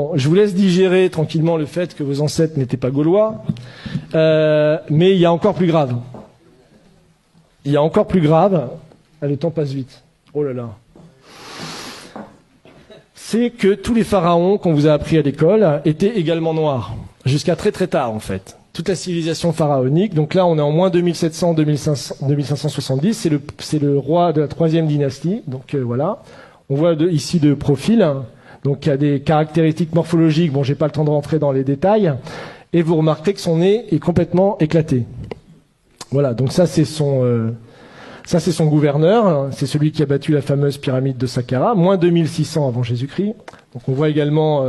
bon, je vous laisse digérer tranquillement le fait que vos ancêtres n'étaient pas gaulois, mais il y a encore plus grave. Il y a encore plus grave. Ah, le temps passe vite. Oh là là. C'est que tous les pharaons qu'on vous a appris à l'école étaient également noirs, jusqu'à très très tard en fait. Toute la civilisation pharaonique, donc là on est en moins 2700, 2570, c'est le roi de la 3e dynastie, donc voilà. On voit ici de profil, donc il y a des caractéristiques morphologiques, bon j'ai pas le temps de rentrer dans les détails, et vous remarquez que son nez est complètement éclaté. Voilà, donc ça c'est son gouverneur, c'est celui qui a battu la fameuse pyramide de Saqqara, moins 2600 avant Jésus-Christ. Donc on voit également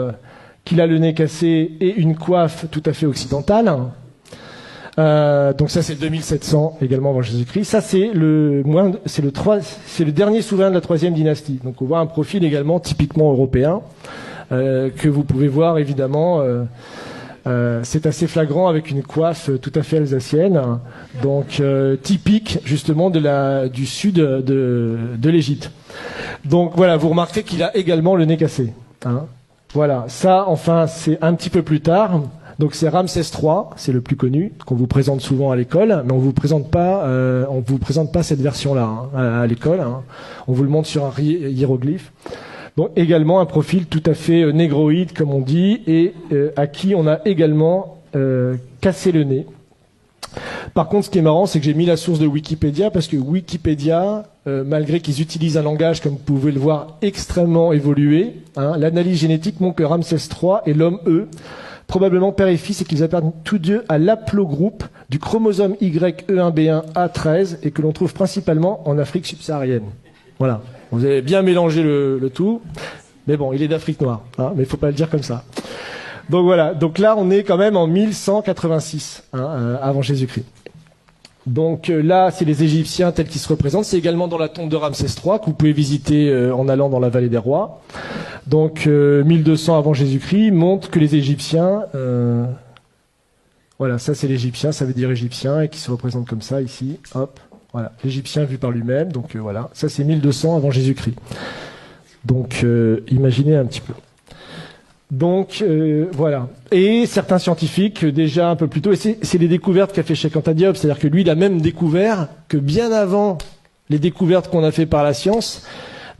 qu'il a le nez cassé et une coiffe tout à fait occidentale. Donc ça c'est 2700 également avant Jésus-Christ. Ça c'est le dernier souverain de la 3e dynastie. Donc on voit un profil également typiquement européen que vous pouvez voir évidemment. C'est assez flagrant avec une coiffe tout à fait alsacienne, donc typique justement du sud de l'Égypte. Donc voilà, vous remarquez qu'il a également le nez cassé. Hein. Voilà, ça enfin c'est un petit peu plus tard. Donc c'est Ramsès III, c'est le plus connu qu'on vous présente souvent à l'école, mais on vous présente pas cette version-là hein, à l'école. Hein. On vous le montre sur un hiéroglyphe. Donc également un profil tout à fait négroïde, comme on dit, et à qui on a également cassé le nez. Par contre, ce qui est marrant, c'est que j'ai mis la source de Wikipédia, parce que Wikipédia, malgré qu'ils utilisent un langage, comme vous pouvez le voir, extrêmement évolué, hein, l'analyse génétique montre que Ramsès III est l'homme E, probablement père et fils, et qu'ils appartiennent tous deux à l'aplogroupe du chromosome YE1B1A13, et que l'on trouve principalement en Afrique subsaharienne. Voilà. Vous avez bien mélangé le tout. Mais bon, il est d'Afrique noire. Hein, mais il ne faut pas le dire comme ça. Donc voilà. Donc là, on est quand même en 1186 hein, avant Jésus-Christ. Donc là, c'est les Égyptiens tels qu'ils se représentent. C'est également dans la tombe de Ramsès III que vous pouvez visiter en allant dans la vallée des rois. Donc 1200 avant Jésus-Christ montre que les Égyptiens... voilà, ça c'est l'Égyptien, ça veut dire Égyptien, et qui se représente comme ça ici. Hop. Voilà, l'Égyptien vu par lui-même, donc voilà, ça c'est 1200 avant Jésus-Christ. Donc imaginez un petit peu. Donc voilà. Et certains scientifiques, déjà un peu plus tôt, et c'est les découvertes qu'a fait Cheikh Anta Diop, c'est-à-dire que lui il a même découvert que bien avant les découvertes qu'on a fait par la science,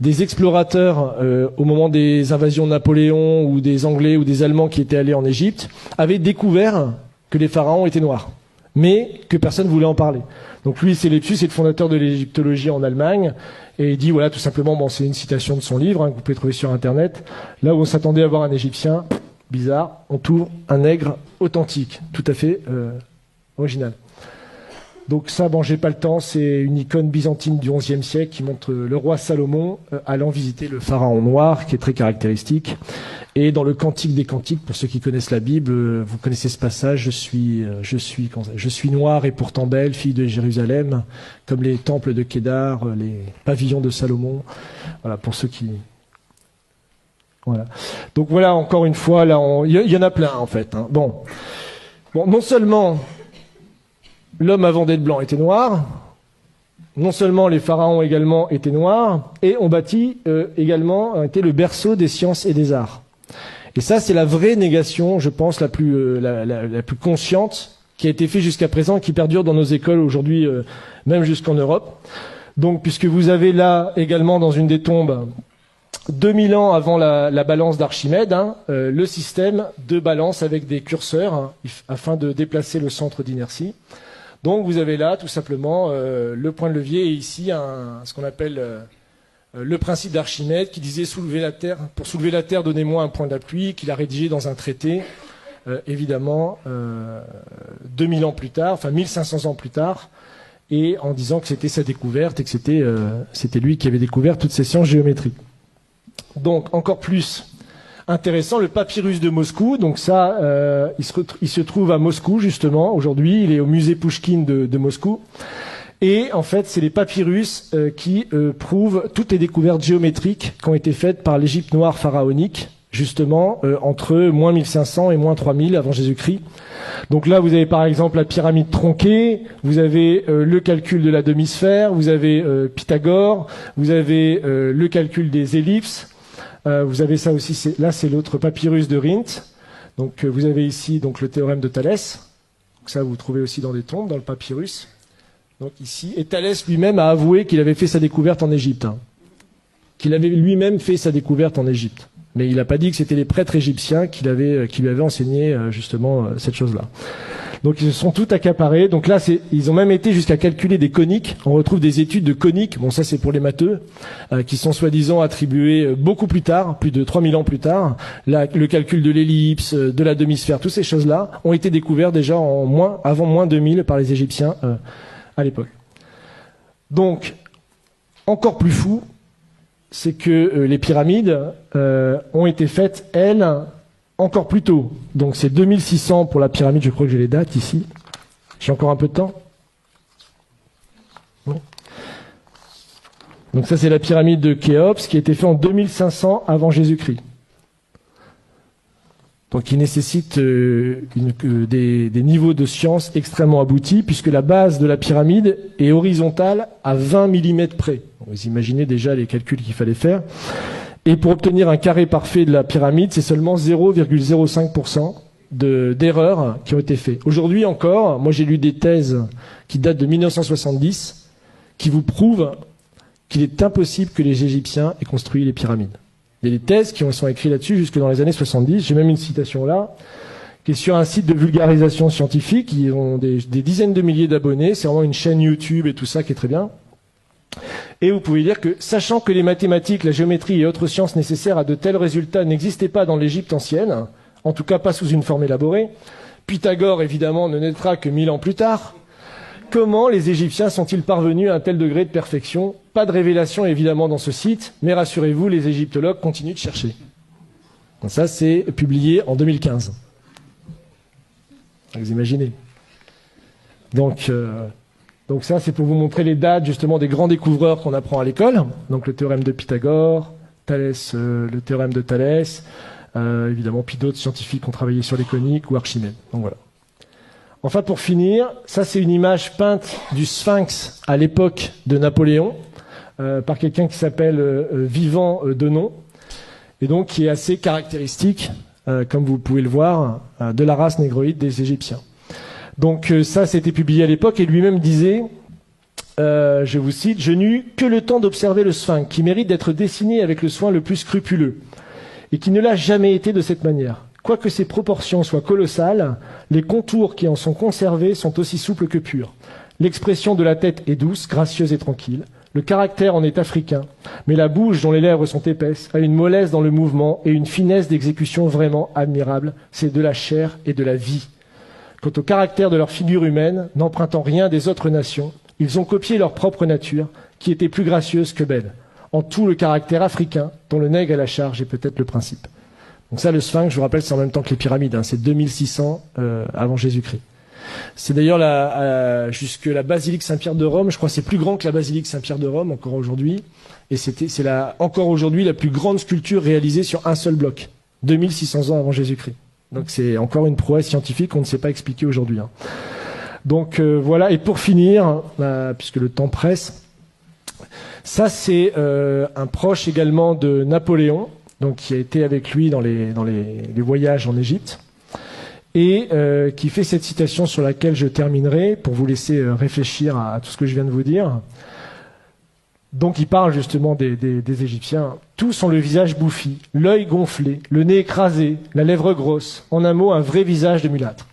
des explorateurs au moment des invasions de Napoléon ou des Anglais ou des Allemands qui étaient allés en Égypte, avaient découvert que les pharaons étaient noirs, mais que personne ne voulait en parler. Donc lui, c'est Lepsius, c'est le fondateur de l'égyptologie en Allemagne, et il dit, voilà, tout simplement, bon, c'est une citation de son livre, hein, que vous pouvez trouver sur Internet, là où on s'attendait à voir un Égyptien, bizarre, on trouve un nègre authentique, tout à fait original. Donc ça, bon, j'ai pas le temps, c'est une icône byzantine du XIe siècle qui montre le roi Salomon allant visiter le pharaon noir, qui est très caractéristique. Et dans le Cantique des Cantiques, pour ceux qui connaissent la Bible, vous connaissez ce passage, je suis noire et pourtant belle, fille de Jérusalem, comme les temples de Kédar, les pavillons de Salomon. Voilà, pour ceux qui... Voilà. Donc voilà, encore une fois, là, il y en a plein, en fait. Hein. Bon, non seulement l'homme avant d'être blanc était noir, non seulement les pharaons également étaient noirs, et on bâtit également, était le berceau des sciences et des arts. Et ça, c'est la vraie négation, je pense, la plus consciente qui a été faite jusqu'à présent, qui perdure dans nos écoles aujourd'hui, même jusqu'en Europe. Donc, puisque vous avez là également dans une des tombes, 2000 ans avant la balance d'Archimède, hein, le système de balance avec des curseurs hein, afin de déplacer le centre d'inertie. Donc, vous avez là tout simplement le point de levier et ici ce qu'on appelle... le principe d'Archimède qui disait pour soulever la Terre, donnez-moi un point d'appui, qu'il a rédigé dans un traité, évidemment, 2000 ans plus tard, enfin 1500 ans plus tard, et en disant que c'était sa découverte et que c'était lui qui avait découvert toutes ces sciences géométriques. Donc, encore plus intéressant, le papyrus de Moscou, donc ça, il se trouve à Moscou, justement, aujourd'hui, il est au musée Pouchkine de Moscou. Et en fait, c'est les papyrus qui prouvent toutes les découvertes géométriques qui ont été faites par l'Égypte noire pharaonique, justement, entre moins 1500 et moins 3000 avant Jésus-Christ. Donc là, vous avez par exemple la pyramide tronquée, vous avez le calcul de la demi-sphère, vous avez Pythagore, vous avez le calcul des ellipses, Vous avez ça aussi, là c'est l'autre papyrus de Rhind. Donc vous avez ici donc, le théorème de Thalès. Donc, ça vous trouvez aussi dans des tombes, dans le papyrus. Donc ici, et Thalès lui-même a avoué qu'il avait fait sa découverte en Égypte. Qu'il avait lui-même fait sa découverte en Égypte. Mais il n'a pas dit que c'était les prêtres égyptiens qui lui avaient enseigné justement cette chose-là. Donc ils se sont tout accaparés. Donc là, ils ont même été jusqu'à calculer des coniques. On retrouve des études de coniques, bon ça c'est pour les matheux, qui sont soi-disant attribuées beaucoup plus tard, plus de 3000 ans plus tard. Le calcul de l'ellipse, de la demi-sphère, toutes ces choses-là ont été découvertes déjà avant moins 2000 par les Égyptiens à l'époque. Donc, encore plus fou, c'est que les pyramides ont été faites, elles, encore plus tôt. Donc c'est 2600 pour la pyramide, je crois que j'ai les dates ici. J'ai encore un peu de temps. Non. Donc ça c'est la pyramide de Khéops qui a été faite en 2500 avant Jésus-Christ. Donc qui nécessite des niveaux de science extrêmement aboutis, puisque la base de la pyramide est horizontale à 20 mm près. Vous imaginez déjà les calculs qu'il fallait faire. Et pour obtenir un carré parfait de la pyramide, c'est seulement 0,05% d'erreurs qui ont été faites. Aujourd'hui encore, moi j'ai lu des thèses qui datent de 1970, qui vous prouvent qu'il est impossible que les Égyptiens aient construit les pyramides. Il y a des thèses qui sont écrites là-dessus jusque dans les années 70. J'ai même une citation là, qui est sur un site de vulgarisation scientifique. Ils ont des dizaines de milliers d'abonnés. C'est vraiment une chaîne YouTube et tout ça qui est très bien. Et vous pouvez dire que, sachant que les mathématiques, la géométrie et autres sciences nécessaires à de tels résultats n'existaient pas dans l'Égypte ancienne, en tout cas pas sous une forme élaborée, Pythagore évidemment ne naîtra que 1000 ans plus tard, comment les Égyptiens sont-ils parvenus à un tel degré de perfection? Pas de révélation évidemment dans ce site, mais rassurez-vous, les égyptologues continuent de chercher. Donc ça, c'est publié en 2015. Vous imaginez. Donc ça, c'est pour vous montrer les dates justement des grands découvreurs qu'on apprend à l'école. Donc le théorème de Pythagore, Thalès, le théorème de Thalès, évidemment, puis d'autres scientifiques qui ont travaillé sur les coniques ou Archimède. Donc voilà. Enfin, pour finir, ça c'est une image peinte du Sphinx à l'époque de Napoléon par quelqu'un qui s'appelle Vivant Denon, et donc qui est assez caractéristique, comme vous pouvez le voir, de la race négroïde des Égyptiens. Donc ça, c'était publié à l'époque, et lui-même disait, je vous cite, « Je n'eus que le temps d'observer le Sphinx, qui mérite d'être dessiné avec le soin le plus scrupuleux, et qui ne l'a jamais été de cette manière. Quoique ses proportions soient colossales, les contours qui en sont conservés sont aussi souples que purs. L'expression de la tête est douce, gracieuse et tranquille. Le caractère en est africain, mais la bouche dont les lèvres sont épaisses a une mollesse dans le mouvement et une finesse d'exécution vraiment admirable. C'est de la chair et de la vie. Quant au caractère de leur figure humaine, n'empruntant rien des autres nations, ils ont copié leur propre nature, qui était plus gracieuse que belle. En tout le caractère africain, dont le nègre à la charge est peut-être le principe. » Donc ça, le Sphinx, je vous rappelle, c'est en même temps que les pyramides, c'est 2600 avant Jésus-Christ. C'est d'ailleurs jusque la basilique Saint-Pierre de Rome, je crois que c'est plus grand que la basilique Saint-Pierre de Rome encore aujourd'hui, et c'est encore aujourd'hui la plus grande sculpture réalisée sur un seul bloc, 2600 ans avant Jésus-Christ. Donc c'est encore une prouesse scientifique qu'on ne sait pas expliquer aujourd'hui. Donc voilà, et pour finir, puisque le temps presse, ça c'est un proche également de Napoléon, donc qui a été avec lui dans les voyages en Égypte, et qui fait cette citation sur laquelle je terminerai pour vous laisser réfléchir à tout ce que je viens de vous dire. Donc il parle justement des Égyptiens. Tous ont le visage bouffi, l'œil gonflé, le nez écrasé, la lèvre grosse, en un mot un vrai visage de mulâtre.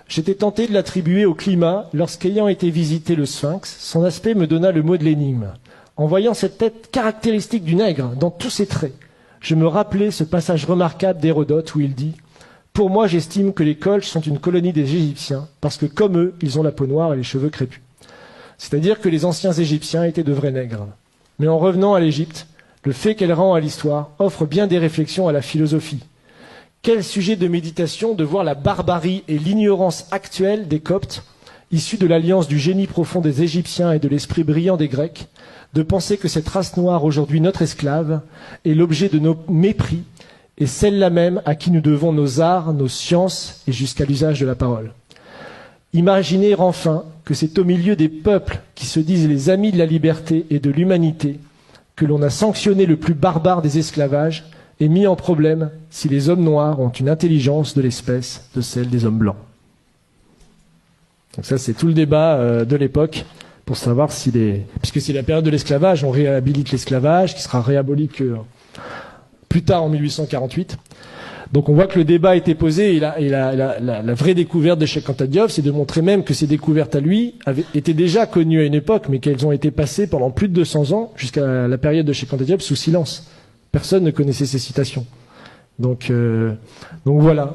J'étais tenté de l'attribuer au climat lorsqu'ayant été visiter le Sphinx, son aspect me donna le mot de l'énigme. En voyant cette tête caractéristique du nègre dans tous ses traits, je me rappelais ce passage remarquable d'Hérodote où il dit « Pour moi, j'estime que les Colches sont une colonie des Égyptiens, parce que comme eux, ils ont la peau noire et les cheveux crépus. » C'est-à-dire que les anciens Égyptiens étaient de vrais nègres. Mais en revenant à l'Égypte, le fait qu'elle rend à l'histoire offre bien des réflexions à la philosophie. Quel sujet de méditation de voir la barbarie et l'ignorance actuelle des Coptes, issus de l'alliance du génie profond des Égyptiens et de l'esprit brillant des Grecs, de penser que cette race noire, aujourd'hui notre esclave, est l'objet de nos mépris, et celle-là même à qui nous devons nos arts, nos sciences et jusqu'à l'usage de la parole. Imaginez enfin que c'est au milieu des peuples qui se disent les amis de la liberté et de l'humanité que l'on a sanctionné le plus barbare des esclavages est mis en problème si les hommes noirs ont une intelligence de l'espèce de celle des hommes blancs. Donc ça, c'est tout le débat de l'époque pour savoir si puisque c'est la période de l'esclavage, on réhabilite l'esclavage, qui sera réaboli que plus tard en 1848. Donc on voit que le débat a été posé, et la vraie découverte de Cheikh Anta Diop, c'est de montrer même que ces découvertes à lui étaient déjà connues à une époque, mais qu'elles ont été passées pendant plus de 200 ans, jusqu'à la période de Cheikh Anta Diop, sous silence. Personne ne connaissait ces citations. Donc voilà.